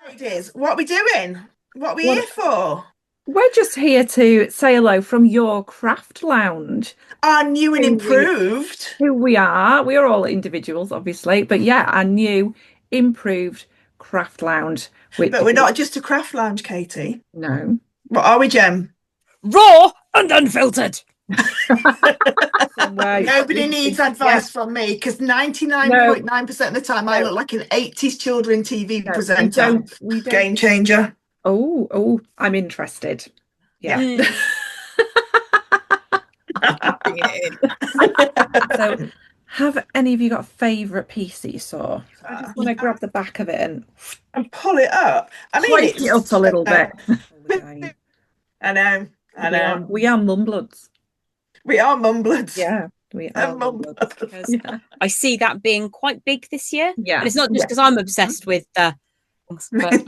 Right, dears, what are we doing? What are we What here for? we're just here to say hello from your craft lounge. Our new and Who we improved, who we are. We are all individuals, obviously, but yeah, our new improved craft lounge, which but we're is not just a craft lounge, Katie. no. What are we, Jem? Raw and unfiltered. Same way. Nobody needs Yeah, advice from me because no, 99.9% of the time I no, look like an 80s children TV no. We presenter. don't. We don't. Game changer. Oh, I'm interested. Yeah. Yeah. Bringing it So, have any of you got a favourite piece that you saw? I just want to grab the back of it and And pull it up. I mean, shake it up it's. a little bit. I know. I know. We are mumbloods. We are mumblets. Yeah, we They're are mumbloods. because Yeah. I see that being quite big this year. And Yeah. it's not just Yeah. because I'm obsessed with the but